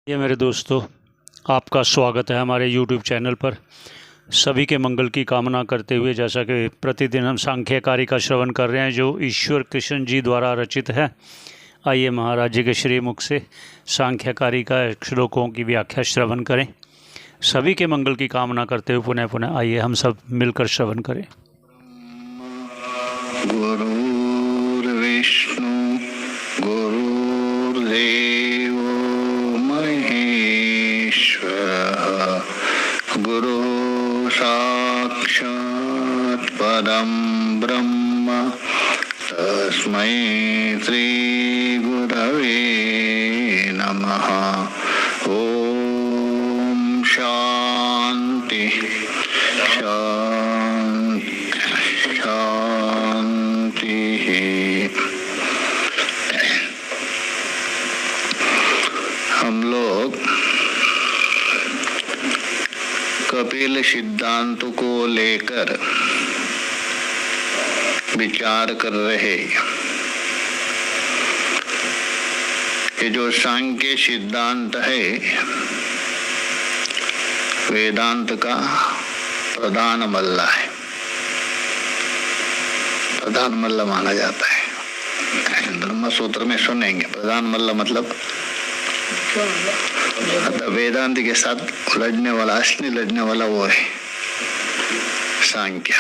ये मेरे दोस्तों, आपका स्वागत है हमारे YouTube चैनल पर। सभी के मंगल की कामना करते हुए, जैसा कि प्रतिदिन हम सांख्यकारी का श्रवण कर रहे हैं जो ईश्वर कृष्ण जी द्वारा रचित है। आइए महाराज जी के श्रीमुख से सांख्यकारी का श्लोकों की व्याख्या श्रवण करें। सभी के मंगल की कामना करते हुए पुनः पुनः आइए हम सब मिलकर श्रवण करें। गुरुर्विष्णु गुरुर्देव महेश्वरः गुरु साक्षात् परं ब्रह्म तस्मै श्री गुरवे नमः। ओम शांति शांति। हम लोग कपिल सिद्धांत को लेकर विचार कर रहे। ये जो सांख्य सिद्धांत है वेदांत का प्रधान मल्ल है, प्रधान मल्ल माना जाता है। ब्रह्म सूत्र में सुनेंगे प्रधान मल्ल मतलब वेदांत के साथ लड़ने वाला, असली लड़ने वाला वो है सांख्य।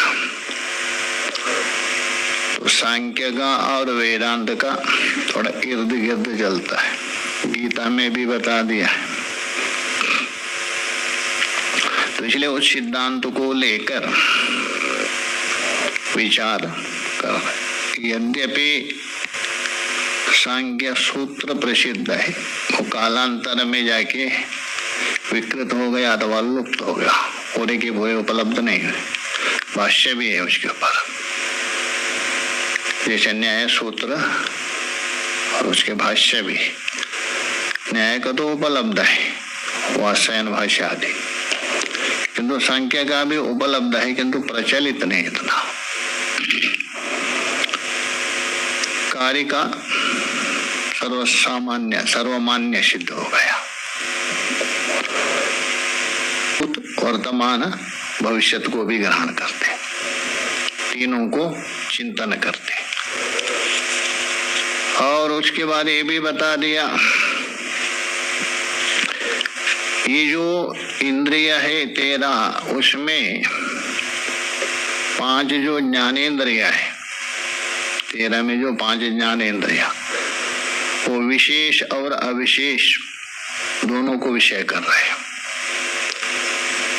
तो सांख्य का और वेदांत का थोड़ा इर्द गिर्द चलता है, गीता में भी बता दिया है। तो इसलिए उस सिद्धांत को लेकर विचार कर। यद्यपि सांख्य सूत्र प्रसिद्ध है, वो कालांतर में जाके विकृत हो गया अथवा लुप्त हो गया, पूरे के पूरे उपलब्ध नहीं है। भाष्य भी है उसके ऊपर, जैसे न्याय सूत्र और उसके भाष्य भी। न्याय का तो उपलब्ध है, वात्सायन भाष्य आदि, किंतु सांख्य का भी उपलब्ध है, किंतु प्रचलित नहीं इतना। कार्य का सर्वसामान्य सर्वमान्य सिद्ध हो गया। वर्तमान भविष्य को भी ग्रहण करते, तीनों को चिंतन करते। और उसके बाद ये भी बता दिया, ये जो इंद्रिय है 13, उसमें 5 जो ज्ञानेंद्रिय है, 13 में जो 5 ज्ञानेंद्रिय, वो विशेष और अविशेष दोनों को विषय कर रहे हैं।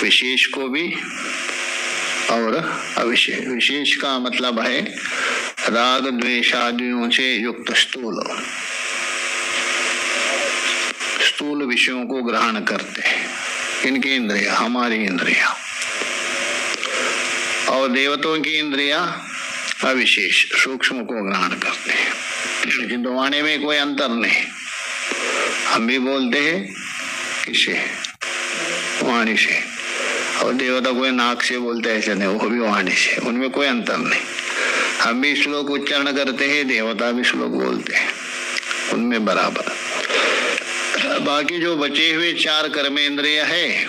विशेष को भी और अविशेष। विशेष का मतलब है राग द्वेष आदियों से युक्त स्थूल विषयों को ग्रहण करते हैं। इनकी इंद्रिया हमारी इंद्रिया, और देवताओं की इंद्रिया अविशेष सूक्ष्म को ग्रहण करते हैं। लेकिन वाणी में कोई अंतर नहीं। हम भी बोलते हैं किसे, वाणी से, और देवता कोई नाक से बोलते हैं, ऐसे नहीं, वो भी वाणी से, उनमें कोई अंतर नहीं। हम भी श्लोक उच्चारण करते हैं, देवता भी श्लोक बोलते हैं, उनमें बराबर। बाकी जो बचे हुए 4 कर्मेंद्रिय है,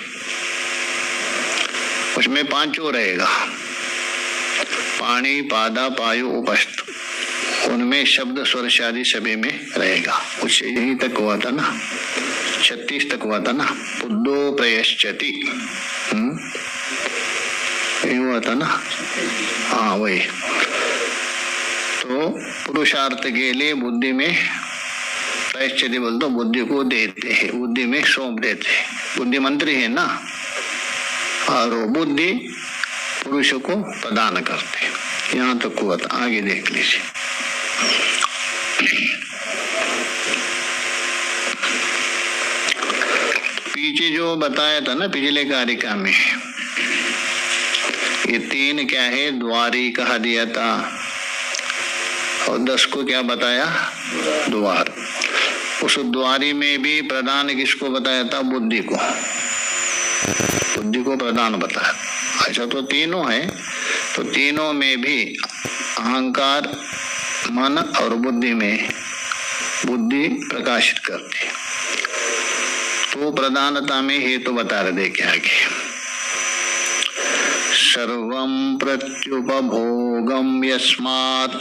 उसमें 5 रहेगा, पानी पादा पायु उपस्थ, उनमें शब्द स्वर शादी सभी में रहेगा। उससे यही तक हुआ था ना, 36 तक हुआ था ना, बुद्धो प्रयश्चति, यही हुआ था ना। हाँ वही। तो पुरुषार्थ के लिए बुद्धि में प्रयश्चति बोल दो, बुद्धि को देते हैं, बुद्धि में सौंप देते हैं। बुद्धि मंत्री है ना, और वो बुद्धि पुरुष को प्रदान करते हैं। यहाँ तक हुआ था, आगे देख लीजिए। पीछे जो बताया था ना पिछले कारिका में, ये 3 क्या है, द्वारी कहा दिया था, और 10 को क्या बताया, द्वार। उस द्वारी में भी प्रधान किसको बताया था, बुद्धि को, बुद्धि को प्रधान बताया। अच्छा, तो तीनों है, तो तीनों में भी अहंकार, मन और बुद्धि में बुद्धि प्रकाशित करती है। उसको प्रधानता में हेतु बता रहे थे क्या आगे। सर्वं प्रत्युपभोगं यस्मात्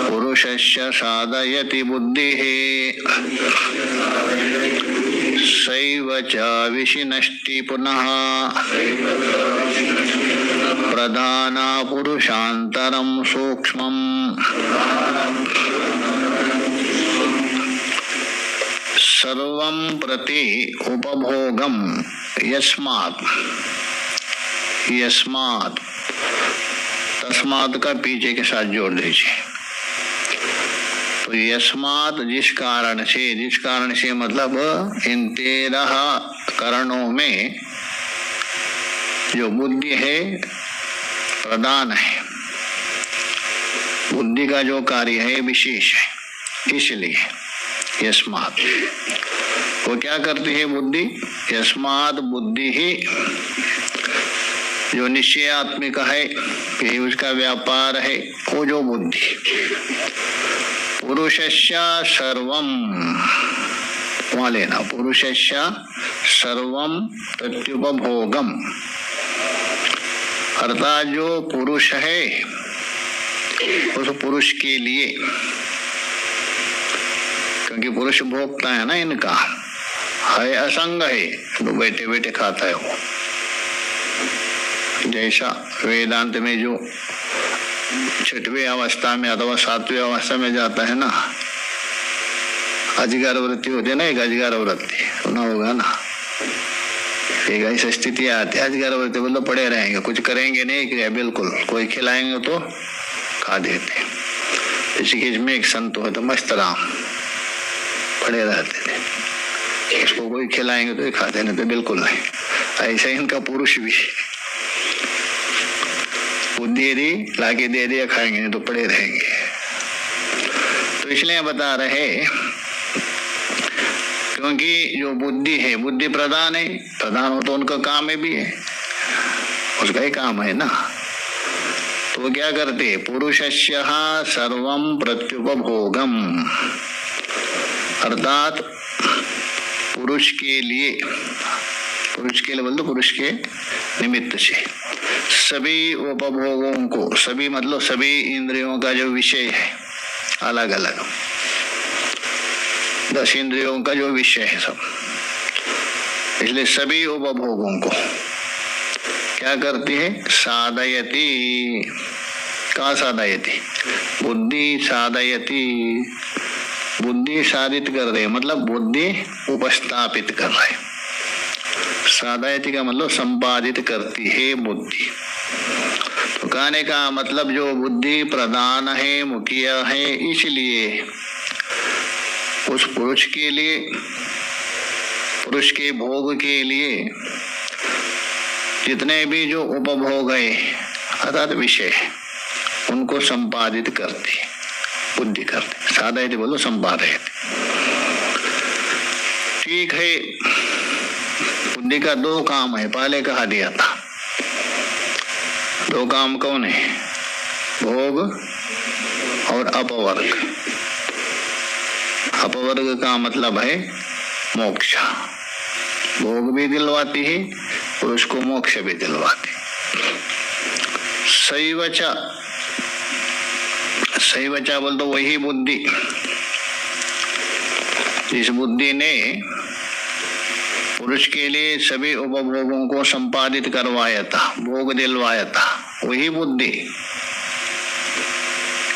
पुरुषस्य साधयति बुद्धिः सैव च विशिनष्टि पुनः प्रधाना पुरुषान्तरं सूक्ष्मम्। सर्वं प्रति उपभोगम यस्मात्, यस्मात् तस्मात् का पीछे के साथ जोड़ दीजिए। तो यस्मात् जिस कारण से मतलब इन 13 कारणों में जो बुद्धि है प्रधान है, बुद्धि का जो कार्य है विशेष है, इसलिए यस्मात् वो क्या करती है बुद्धि। यस्मात् बुद्धि ही जो निश्चयात्मिक है, ये उसका व्यापार है, वो जो बुद्धि पुरुषस्य सर्वम, वहां लेना, पुरुषस्य सर्वम प्रत्युपभोगम, अर्थात जो पुरुष है उस पुरुष के लिए, क्योंकि पुरुष भोगता है ना, इनका है असंग है, तो बैठे बैठे खाता है वो। जैसा वेदांत में जो 6वीं अवस्था में अथवा 7वीं अवस्था में जाता है ना, अजगर वृत्ति होती है ना, एक अजगर वृत्ति सुना होगा ना, एक ऐसी स्थिति आती है अजगर वृत्ति, बोलो पड़े रहेंगे, कुछ करेंगे नहीं क्रिया, बिल्कुल कोई खिलाएंगे तो खा देते। ऋषिकेश में एक संत हो तो मस्त राम पड़े रहते थे, उसको कोई खिलाएंगे तो खाते नहीं तो बिल्कुल नहीं। ऐसा इनका पुरुष भी, बुद्धि यदि लाके दे दिया खाएंगे नहीं तो पड़े रहेंगे। तो इसलिए बता रहे, क्योंकि जो बुद्धि है, बुद्धि प्रधान है, प्रधान हो तो उनका काम है भी है, उसका ही काम है ना। तो वो क्या करते, पुरुषस्य सर्वम प्रत्युपभोगम, अर्थात पुरुष के लिए बोल दो, पुरुष के निमित्त से सभी उपभोगों को, सभी मतलब सभी इंद्रियों का जो विषय है अलग अलग, 10 इंद्रियों का जो विषय है सब, इसलिए सभी उपभोगों को क्या करती है, साधयति। का साधयति, बुद्धि साधयति, बुद्धि साधित कर रहे, मतलब बुद्धि उपस्थापित कर रहे। साधयति का मतलब संपादित करती है बुद्धि। तो कहने का मतलब जो बुद्धि प्रधान है, मुख्य है, इसलिए उस पुरुष के लिए, पुरुष के भोग के लिए जितने भी जो उपभोग है अर्थात विषय है, उनको संपादित करती बुद्धि करती। साधयति बोलो संपादयति। ठीक है, बुद्धि का 2 काम है, पहले कहा दिया था। 2 काम कौन है, भोग और अपवर्ग। अपवर्ग का मतलब है मोक्ष, भोग भी दिलवाती है और उसको मोक्ष भी दिलवाती। सैवचा बोल तो वही बुद्धि, जिस बुद्धि ने पुरुष के लिए सभी उपभोगों को संपादित करवाया था, भोग दिलवाया था, वही बुद्धि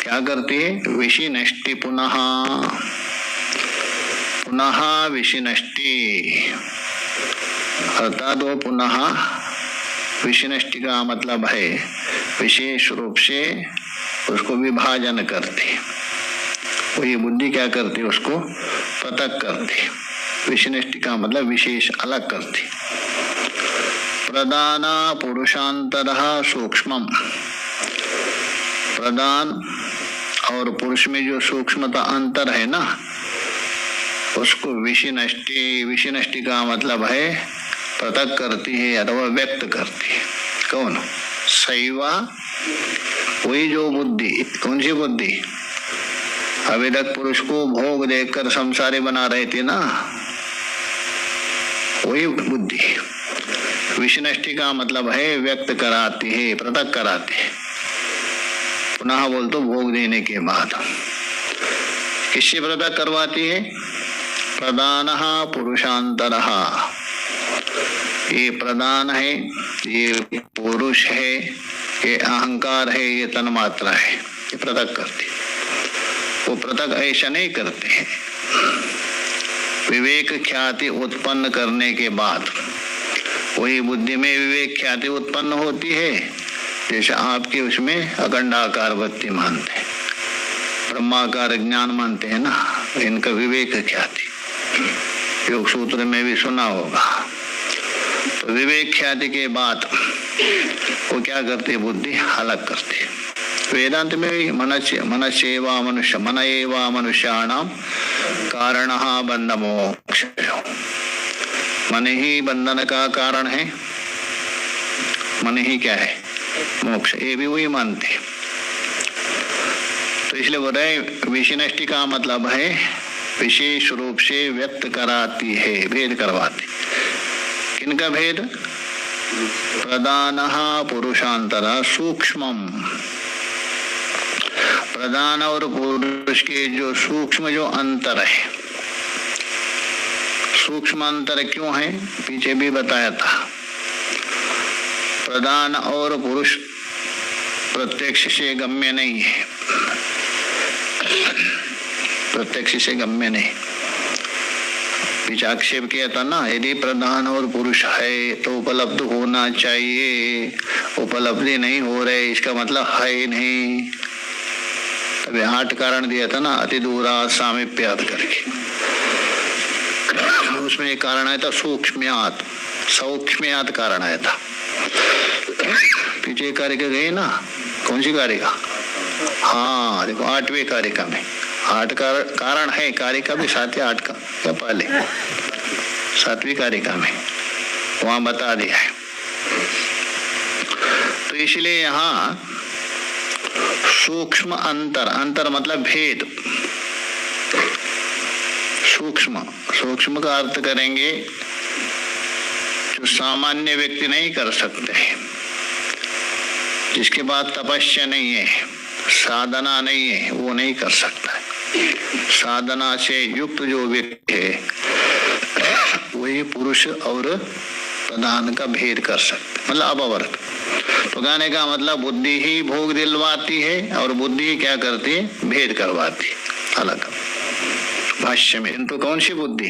क्या करती है, विशिनष्टि पुनः, पुनः विशिनष्टि, अर्थात वो पुनः विशिनष्टि का मतलब है विशेष रूप से उसको विभाजन करती। वही बुद्धि क्या करती, उसको पृथक करती। विशिनष्टि का मतलब विशेष अलग करती। प्रधान पुरुषांतरः सूक्ष्मम, प्रधान और पुरुष में जो सूक्ष्मता अंतर है ना, उसको विशिनष्टि, विशिनष्टि का मतलब है पृथक करती है अथवा व्यक्त करती है। कौन, सैवा, वही जो बुद्धि, कौन सी बुद्धि, अवेदक पुरुष को भोग देकर संसारी बना रहे थे ना, वही बुद्धि। विषनष्टि का मतलब है व्यक्त कराती है, पृथक कराती है। पुनः बोल तो भोग देने के बाद किससे पृथक करवाती है? प्रधानः पुरुषांतरः। ये प्रधान है, ये पुरुष है, ये अहंकार है, ये तन्मात्रा है, ये पृथक करती है। वो पृथक ऐसा नहीं करते हैं। विवेक ख्याति उत्पन्न करने के बाद वही बुद्धि में विवेक ख्याति उत्पन्न होती है, जैसे आपके उसमें अखंडाकार वृत्ति मानते हैं, ब्रह्माकार ज्ञान मानते हैं ना, इनका विवेक ख्याति योग सूत्र में भी सुना होगा। तो विवेक ख्याति के बाद वो क्या करती है? बुद्धि अलग करती है। वेदांत में भी मनस्येवा मनुष्य, मन एवा मनुष्याणाम कारणः बंध मोक्ष। मन ही बंधन का कारण है, मन ही क्या है? मोक्ष। ये भी वही मानते हैं। तो इसलिए बोल रहे विषनष्टि का मतलब है विशेष रूप से व्यक्त कराती है, भेद करवाती। किनका भेद? प्रधानः पुरुषांतर सूक्ष्मम। प्रधान और पुरुष के जो सूक्ष्म जो अंतर है, सूक्ष्म अंतर क्यों है पीछे भी बताया था। प्रधान और पुरुष प्रत्यक्ष से गम्य नहीं है, प्रत्यक्ष से गम्य नहीं। पीछे आक्षेप किया था ना, यदि प्रधान और पुरुष है तो उपलब्ध होना चाहिए, उपलब्धि नहीं हो रहे इसका मतलब है नहीं। अभी 8 कारण दिया था ना, अति दूरा सामीप्यात करके, उसमें एक कारण आया था सूक्ष्म्यात, सौक्ष्म्यात कारण आया था। पीछे कारिका गई ना, कौन सी कारिका? हाँ देखो 8वें कारिका में 8 कारण है, कारिका भी 7 या 8 का क्या पहले 7वीं कारिका में वहां बता दिया है। तो इसलिए यहाँ सूक्ष्म अंतर, अंतर मतलब भेद। सूक्ष्म, सूक्ष्म का अर्थ करेंगे जो सामान्य व्यक्ति नहीं कर सकते, जिसके पास तपस्या नहीं है, साधना नहीं है, वो नहीं कर सकता है। साधना से युक्त जो व्यक्ति है वही पुरुष और प्रधान का भेद कर सकते, मतलब अपवर्त। तो कहने का मतलब बुद्धि ही भोग दिलवाती है और बुद्धि ही क्या करती है? भेद करवाती है अलग। भाष्य में तो कौन सी बुद्धि?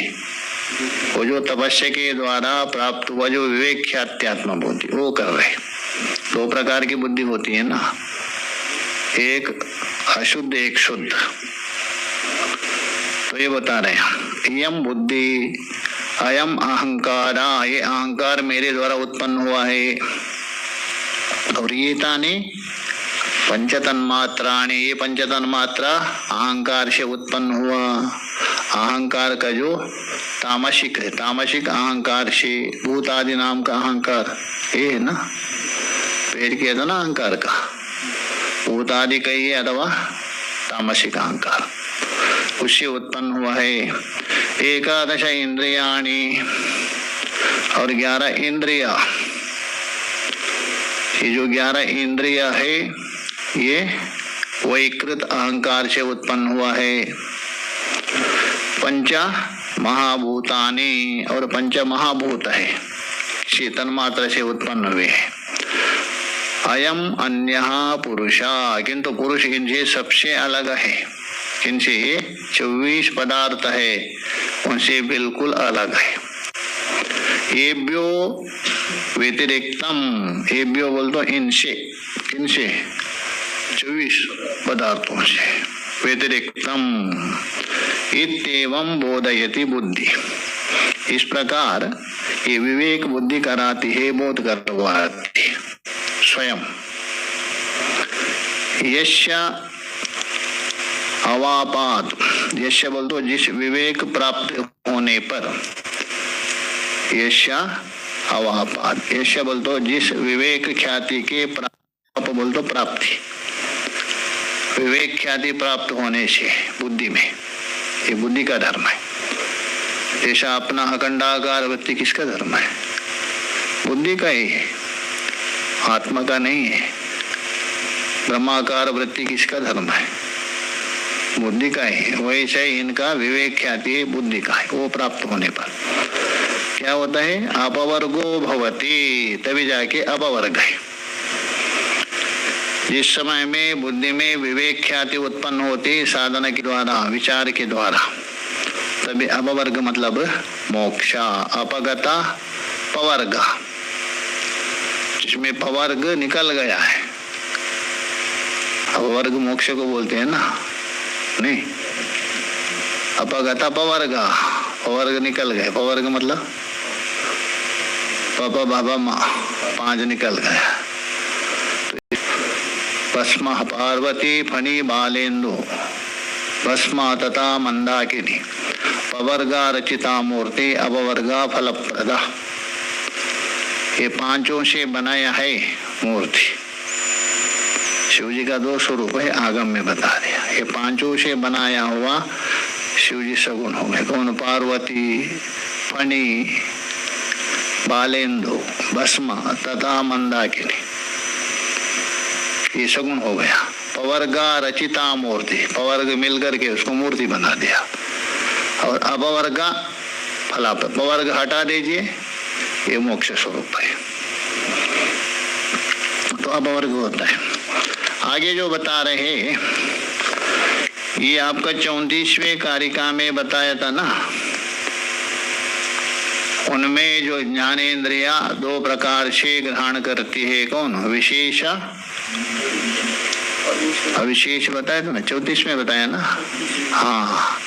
वो जो तपस्या के द्वारा प्राप्त हुआ जो विवेक ख्यात्यात्म बुद्धि, वो कर रहे। 2 प्रकार की बुद्धि होती है ना, एक अशुद्ध एक शुद्ध। तो ये बता रहे हैं यम बुद्धि अयम अहंकारा, ये अहंकार मेरे द्वारा उत्पन्न हुआ है। और ये ताने पंचतन्मात्राणी, ये पंचतन्मात्रा अहंकार से उत्पन्न हुआ। अहंकार का जो तामसिक है, तामसिक अहंकार से भूत आदि नाम का अहंकार, ये है ना, पेड़ किया था ना अहंकार का, भूत आदि का ही अथवा तामसिक अहंकार, उससे उत्पन्न हुआ है। 11 इंद्रियाणी, और 11 इंद्रिया। ये जो 11 इंद्रिया है ये वैकृत अहंकार से उत्पन्न हुआ है। 5 महाभूतानि, और 5 महाभूत है चेतन मात्र से उत्पन्न हुए हैं। अयम अन्यः पुरुषा, किंतु पुरुष इनसे सबसे अलग है। इनसे 24 पदार्थ है, उनसे बिल्कुल अलग है। एभ्यो व्यतिरिक्तम, एभ्यो बोल दो इनसे, इनसे 24 पदार्थों से व्यतिरिक्तम इत्येवं बोधयति बुद्धि। इस प्रकार ये विवेक बुद्धि कराती है, बोध करवाती है स्वयं। यस्य अवापात, यस्य बोल दो जिस विवेक प्राप्त होने पर, यस्य अवापात, यस्य बोल दो जिस विवेक ख्याति के प्राप्त, बोल दो प्राप्ति, विवेक ख्याति प्राप्त होने से बुद्धि में, ये बुद्धि का धर्म है। जैसा अपना अखंडाकार वृत्ति किसका धर्म है? बुद्धि का ही है, आत्मा का नहीं है। ब्रह्माकार वृत्ति किसका धर्म है? बुद्धि का ही। वैसे ही इनका विवेक ख्याति बुद्धि का है। वो प्राप्त होने पर क्या होता है? अपवर्गो भवति, तभी जाके अपवर्ग है। जिस समय में बुद्धि में विवेक ख्याति उत्पन्न होती साधना के द्वारा, विचार के द्वारा, तभी अपवर्ग मतलब मोक्ष। अपगता पवर्ग, जिसमें पवर्ग निकल गया है। अपवर्ग मोक्ष को बोलते हैं ना, नहीं? अपगता पवर्ग, पवर्ग निकल गए। पवर्ग मतलब पापा बाबा माँ, 5 निकल गया। भस्म पार्वती फणी बालेन्दु भस्म तथा मंदाकिनी पवर्गा रचिता मूर्ति अपवर्गा फलप्रदा। ये 5 से बनाया है मूर्ति। शिव जी का 2 स्वरूप है, आगम में बता दिया। ये 5 से बनाया हुआ शिव जी सगुण हो गए। कौन? पार्वती, फणी, बालेन्दु, भस्म तथा मंदाकिनी, ये सगुण हो गया। पवर्गा रचिता मूर्ति, पवर्ग मिलकर के उसको मूर्ति बना दिया। और अपवर्गा फलाप, पवर्ग हटा दीजिए, ये मोक्ष स्वरूप है। तो अपवर्ग होता है। आगे जो बता रहे, ये आपका 34वें कारिका में बताया था ना, उनमें जो ज्ञानेन्द्रिया 2 प्रकार से ग्रहण करती है। कौन? विशेष अविशेष बताया था ना, 34 में बताया ना। हाँ,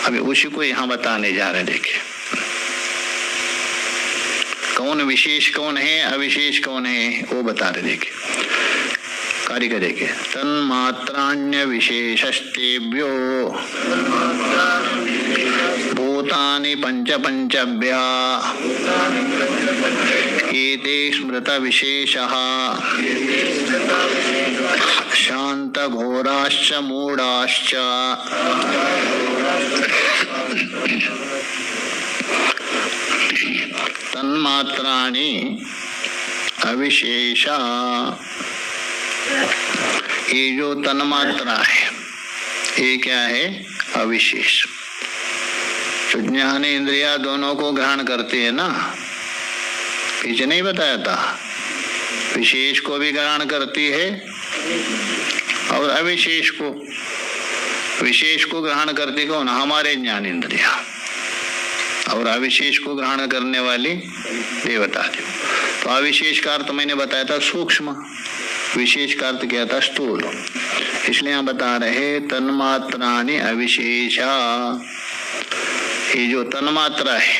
अभी उसी को यहाँ बताने जा रहे। देखिए कौन विशेष कौन है, अविशेष कौन है, वो बता रहे। देखिए कारिका देखिए। तन्मात्राण्य विशेषस्तेभ्यो भूतानि पंच पंचभ्या एते स्मृत विशेषः शांत घोराश्च मूढ़ाश्च तन्मात्राणि अविशेषा। ये जो तन्मात्रा है ये क्या है? अविशेष। तो ज्ञान इंद्रिया दोनों को ग्रहण करती है ना, पीछे नहीं बताया था? विशेष को भी ग्रहण करती है और अविशेष को। विशेष को ग्रहण करती कौन? हमारे ज्ञान इंद्रिया। और अविशेष को ग्रहण करने वाली देवता थी। तो अविशेष का अर्थ मैंने बताया था सूक्ष्म, विशेष का अर्थ क्या था? स्थूल। इसलिए हम बता रहे तन्मात्रानि अविशेषा। ये जो तन्मात्रा है,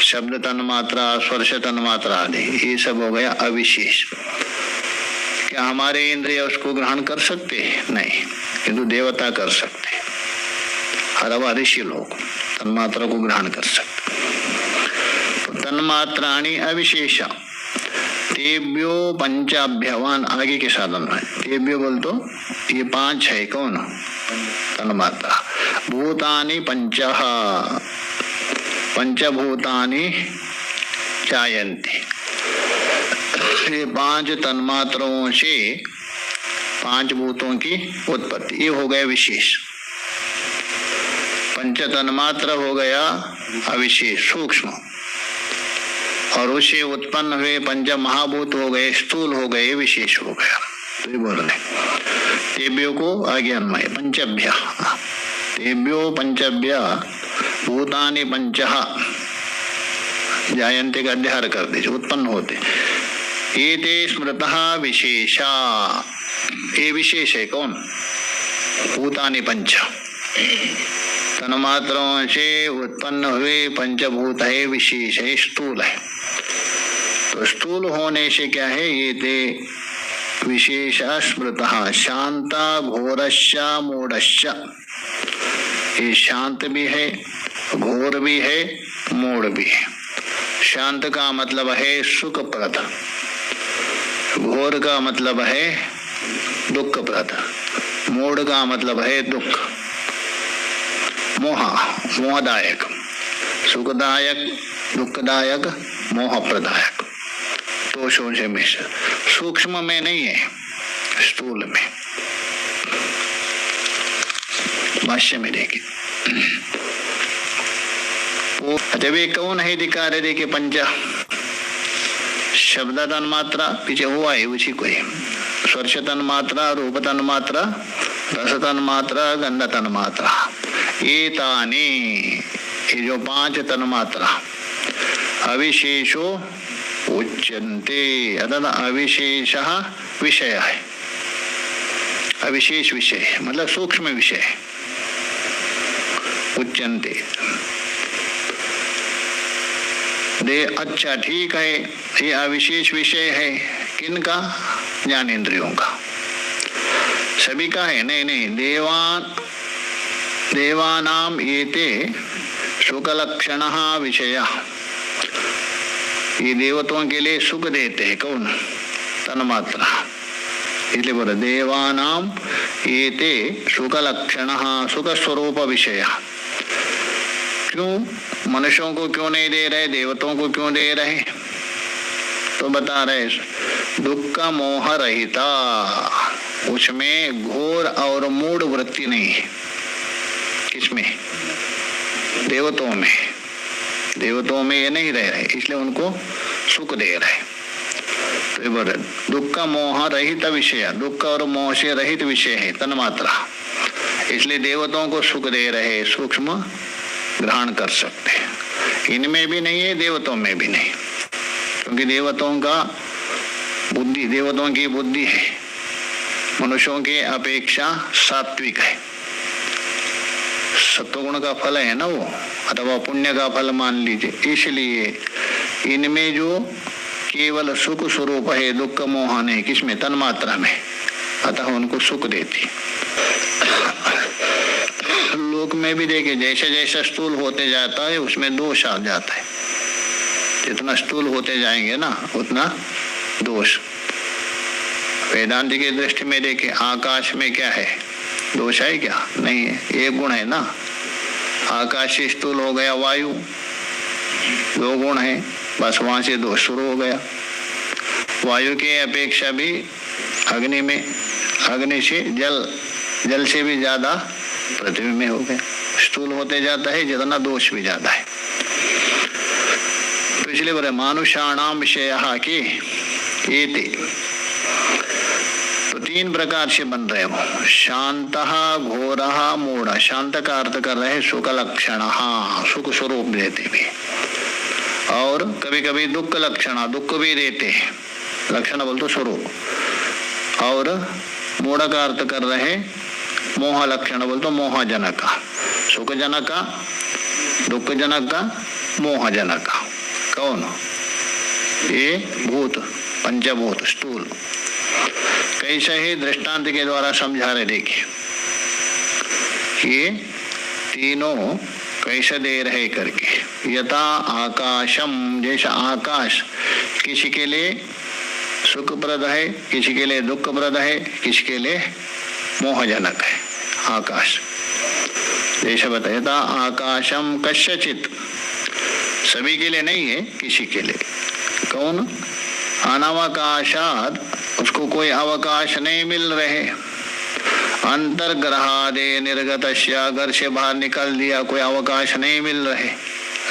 शब्द तन्मात्रा, स्पर्श तन्मात्रा आदि, ये सब हो गया अविशेष। क्या हमारे इंद्रिय उसको ग्रहण कर सकते? नहीं, किंतु देवता कर सकते। हर ऋषि लोग तन्मात्रा को ग्रहण कर सकते। तो तन्मात्राणि अविशेषा तेभ्यो पंचाभ्यवान, आगे के साधन में तेभ्यो बोल तो ये 5 है। कौन? तन्मात्रा। भूतानि पंचः, पंचभूतानि जायन्ते। ये 5 तन्मात्राओं से 5 भूतों की उत्पत्ति, ये हो गया विशेष। पंच तन्मात्र हो गया अविशेष, सूक्ष्म। और उससे उत्पन्न हुए 5 महाभूत हो गए, स्थूल हो गए, विशेष हो गया। तो ये बोल रहे तेभ्यो को आगे अन्वय पंचभ्य। तेभ्यो पंचभ्य भूतानि पंचः जायन्ते का अध्यार कर दीजिए, उत्पन्न होते। एते स्मृतः विशेषा, ये विशेष है। कौन? भूतानि पंच, तन्मात्राओं से उत्पन्न हुए पंचभूत है, विशेष है, स्थूल है। तो स्थूल होने से क्या है? ये ते विशेष स्मृतः शांता घोरश्च मूढ़श्च। ये शांत भी है, घोर भी है, मूढ़ भी है। शांत का मतलब है सुखप्रद, घोर का मतलब है दुखप्रद, मूढ़ का मतलब है दुख, मोह, मोहदायक, सुखदायक, दुखदायक, मोह प्रदायक। तो सोचे में सूक्ष्म में नहीं है, स्थूल में। भाष्य में देखिए, वे कौन है दिकार है? देखिए पंच शब्द तन्मात्रा पीछे हुआ है उसी को ही, स्पर्श तन्मात्रा, रूप तन्मात्रा, रस तन्मात्रा, गंध तन्मात्रा, ये तानी, ये जो 5 तन्मात्रा अविशेषो उच्यन्ते, अर्थात अविशेष विषय है, अविशेष विषय मतलब सूक्ष्म विषय उच्यन्ते। दे अच्छा ठीक है, ये अविशेष विषय है किनका? ज्ञानेंद्रियों का, सभी का है? नहीं, देवानाम एते सुखलक्षण विषय, ये देवताओं के लिए सुख देते हैं। कौन? तन्मात्रा। इसलिए बोले देवानाम एते सुखलक्षण, सुख स्वरूप विषय। क्यों मनुष्यों को क्यों नहीं दे रहे, देवताओं को क्यों दे रहे? तो बता रहे दुख का मोह रहिता, उसमें घोर और मूढ़ वृत्ति नहीं है। किसमें? देवताओं में। देवताओं में ये नहीं रह रहे, इसलिए उनको सुख दे रहे। तो ये बोले दुख का मोह रहित विषय, दुख और मोह से रहित विषय है तन्मात्रा, इसलिए देवताओं को सुख दे रहे, सूक्ष्म ग्रहण कर सकते। इनमें भी नहीं है, देवताओं में भी नहीं, क्योंकि देवताओं का बुद्धि, देवताओं की बुद्धि है मनुष्यों के अपेक्षा सात्विक है। सत्वगुण का फल है ना वो, अथवा पुण्य का फल मान लीजिए। इसलिए इनमें जो केवल सुख स्वरूप है, दुख मोह नहीं, किसमें? तन्मात्रा में, अतः उनको सुख देती। लोक में भी देखे, जैसे जैसे स्थूल होते जाता है उसमें दोष आ जाता है। जितना स्थूल होते जाएंगे ना उतना दोष। वेदांत की दृष्टि में देखे, आकाश में क्या है? दोष है क्या? नहीं है, एक गुण है ना। आकाश से स्थूल हो गया वायु, 2 गुण है, बस वहां से दोष शुरू हो गया। वायु के अपेक्षा भी अग्नि में, अग्नि से जल, जल से भी ज्यादा पृथ्वी में हो गया। स्थूल होते जाता है जितना दोष भी ज्यादा है। तो इसलिए बोले मानुषाणाम विषय के एते, तो 3 प्रकार से बन रहे हो। शांत, घोर, मूढ़। शांत का अर्थ कर रहे सुख लक्षण, सुख स्वरूप देते भी, और कभी कभी दुख लक्षण, दुख भी देते हैं। लक्षण बोल तो स्वरूप। और मूढ़ का अर्थ कर रहे मोह लक्षण, बोल तो मोह जनक, सुख जनक, दुख जनक, मोह जनक। कौन? ये भूत, पंचभूत, स्थूल। कैसे ही दृष्टांत के द्वारा समझा रहे, देखिए ये तीनों कैसे दे रहे करके। यथा आकाशम, जैसा आकाश किसी के लिए सुखप्रद है, किसी के लिए दुखप्रद है, किसी के लिए मोहजनक है। आकाश जैसे बताया था, आकाशम कस्यचित, सभी के लिए नहीं है, किसी के लिए। कौन? अनवकाशाद, उसको कोई अवकाश नहीं मिल रहे। अंतर्ग्रहादे निर्गतस्या, घर से बाहर निकल दिया, कोई अवकाश नहीं मिल रहे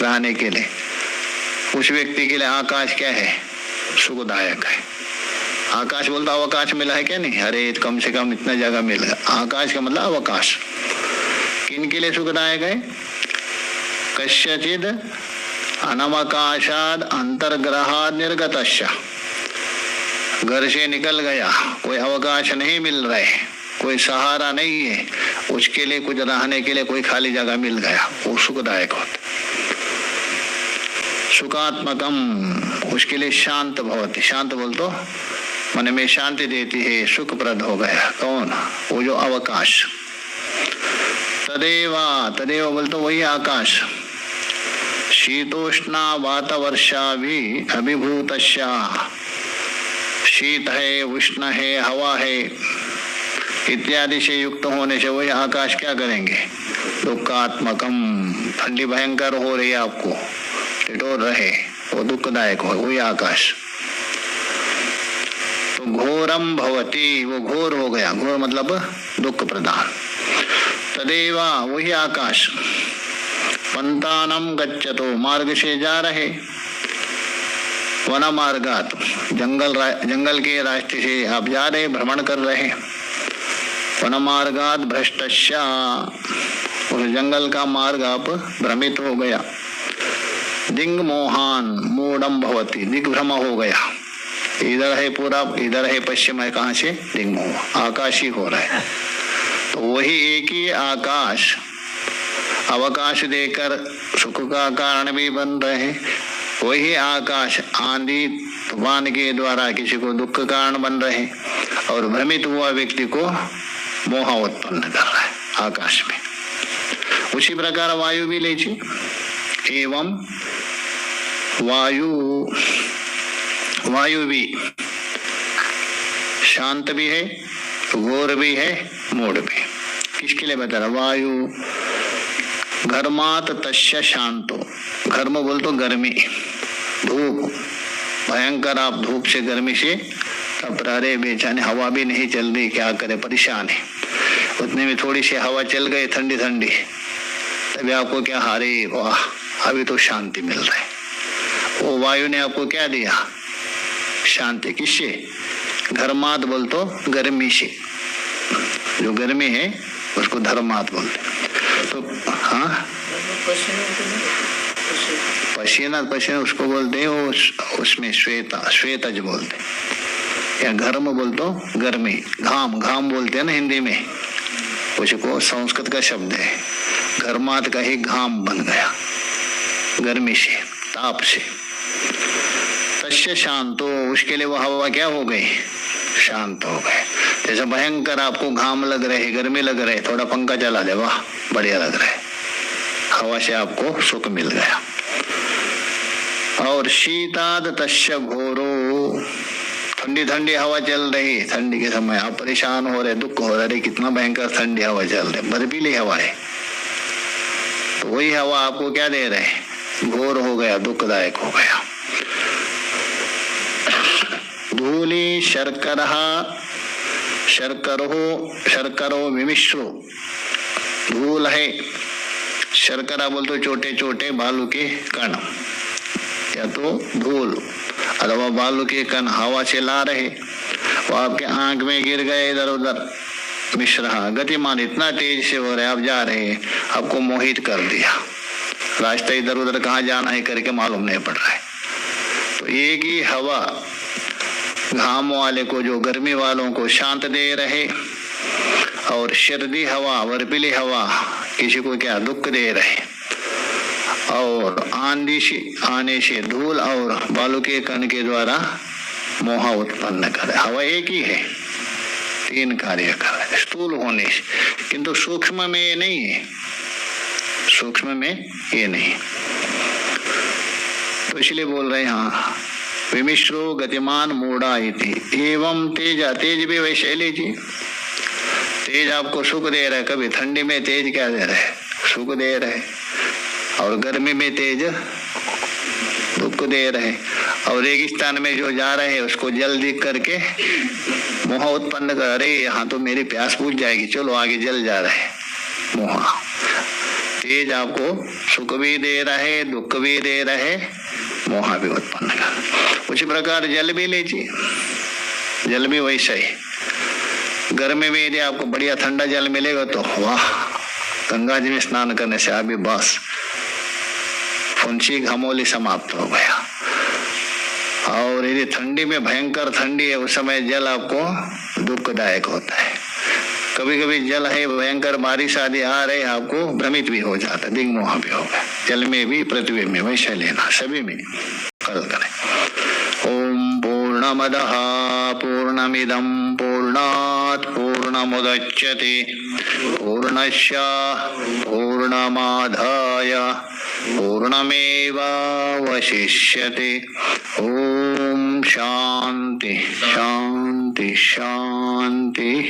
रहने के लिए। उस व्यक्ति के लिए आकाश क्या है? सुखदायक है। आकाश बोलता अवकाश मिला है क्या? नहीं, अरे कम से कम इतना जगह मिल गया। आकाश का मतलब अवकाश। किन के लिए सुखदायक है? कस्यचिद अनवकाशाद अंतर्ग्रहाद निर्गतस्या, घर से निकल गया, कोई अवकाश नहीं मिल रहे, कोई सहारा नहीं है, उसके लिए कुछ रहने के लिए कोई खाली जगह मिल गया, वो सुखदायक होता। सुखात्मकम, उसके लिए शांत भवति, शांत बोल तो मन में शांति देती है, सुखप्रद हो गया। कौन? वो जो अवकाश। तदेवा, तदेव बोल तो वही आकाश। शीतोष्णा वातवर्षा भी अभिभूतस्या, शीत है, उष्ण है, हवा है, इत्यादि से युक्त होने से वही आकाश क्या करेंगे, दुखात्मकम, ठंडी भयंकर हो रही है आपको, टिटोर रहे, वो दुखदायक हो, वही आकाश। तो घोरम भवती, वो घोर हो गया, घोर मतलब दुख प्रदान। तदेवा, वही आकाश, पंतानम गच्छतो, मार्ग से जा रहे, वन मार्गात, जंगल के रास्ते से आप जा रहे, भ्रमण कर रहे, वन मार्गात भ्रष्टस्या, उस जंगल का मार्ग आप भ्रमित हो गया, दिंग मोहान मूढ़म भवती, दिग्भ्रम हो गया, इधर है पूरब, इधर है पश्चिम, है कहाँ से, दिंग मोह, आकाश ही हो रहा है। तो वही एक ही आकाश अवकाश देकर सुख का कारण भी बन रहे, वही आकाश आंधी तूफान के द्वारा किसी को दुख का कारण बन रहे, और भ्रमित हुआ व्यक्ति को मोह उत्पन्न कर रहा है आकाश में। उसी प्रकार वायु भी लीजिए, एवं वायु भी शांत भी है, घोर भी है, मूढ़ भी। किसके लिए बता रहा, वायु घर्मात तस्य शांतो, घर्म बोल तो गर्मी, धूप भयंकर, आप धूप से गर्मी से तप रहे बेचाने, हवा भी नहीं चल रही, क्या करे, परेशान है। उतने में थोड़ी सी हवा चल गई ठंडी ठंडी, तभी आपको क्या, हारे वाह, अभी तो शांति मिल रहा है। वो वायु ने आपको क्या दिया, शांति। किससे, घर्मात बोल तो गर्मी से, जो गर्मी है उसको धर्मात बोलते। तो हाँ, पसीना उसको बोलते हैं, उसमें श्वेतज बोलते हैं, या घर्म बोल तो गर्मी, घाम बोलते हैं ना हिंदी में, उसको संस्कृत का शब्द है, घर्मात का ही घाम बन गया, गर्मी से, ताप से। तस्य शांतो, उसके लिए वो हवा क्या हो गई, शांत हो गए। जैसे भयंकर आपको घाम लग रहे, गर्मी लग रहे, थोड़ा पंखा चला दे, वाह बढ़िया लग रहा है, हवा से आपको सुख मिल गया। और शीताद तस्य घोरो, ठंडी ठंडी हवा चल रही, ठंडी के समय आप परेशान हो रहे, दुख हो रहे, कितना भयंकर ठंडी हवा चल रही, बर्फीली हवा है, तो वही हवा आपको क्या दे रहे, घोर हो गया, दुखदायक हो गया। धूली शर्करो विमिश्रो, धूल है, शर्करा बोल तो छोटे छोटे बालू के कण, या तो धूल अथवा बालू के कण हवा से ला रहे, वो आपके आंख में गिर गए, इधर उधर मिश्र, गतिमान इतना तेज से हो रहे, आप जा रहे, आपको मोहित कर दिया, रास्ता इधर उधर कहाँ जाना है करके मालूम नहीं पड़ रहा है। तो एक ही हवा घाम वाले को, जो गर्मी वालों को शांत दे रहे, और सर्दी हवा, बर्फीली हवा किसी को क्या दुख दे रहे, और आंधी से आने से धूल और बालू के कण के द्वारा मोह उत्पन्न करे। हवा एक ही है, तीन कार्य कर रहे, स्थूल होने से, किंतु सूक्ष्म में ये नहीं है, सूक्ष्म में ये नहीं। तो इसलिए बोल रहे हैं, हाँ, विमिश्रो गतिमान मूढ़ा इति, एवं तेज, तेज भी वैसे लीजिए, तेज आपको सुख दे रहा है, कभी ठंडी में तेज क्या दे रहा है, सुख दे रहे, और गर्मी में तेज दुख दे रहे, और रेगिस्तान में जो जा रहे हैं उसको जल दिख करके मोह उत्पन्न कर रहे, यहाँ तो मेरी प्यास बुझ जाएगी, चलो आगे जल जा रहे, मोह। तेज आपको सुख भी दे रहे, दुख भी दे रहे, मोह भी उत्पन्न कर। उसी प्रकार जल भी लीजिए, जल भी वैसा ही, गर्मी में यदि आपको बढ़िया ठंडा जल मिलेगा तो वाह, गंगा जी में स्नान करने से अभी बस फुंसी घमोली समाप्त हो गया। और यदि ठंडी में भयंकर ठंडी है, उस समय जल आपको दुखदायक होता है। कभी कभी जल है, भयंकर बारिश आदि आ रहे, आपको भ्रमित भी हो जाता है, दिग्मोह भी होगा। जल में भी, पृथ्वी में, वैसे लेना, सभी में कल करें। ओम पूर्णमदः पूर्णमिदं पूर्णात् पूर्णमुदच्यते पूर्णस्य पूर्णमादाय पूर्णमेवावशिष्यते। ओम शांति शांति। शांति शांति।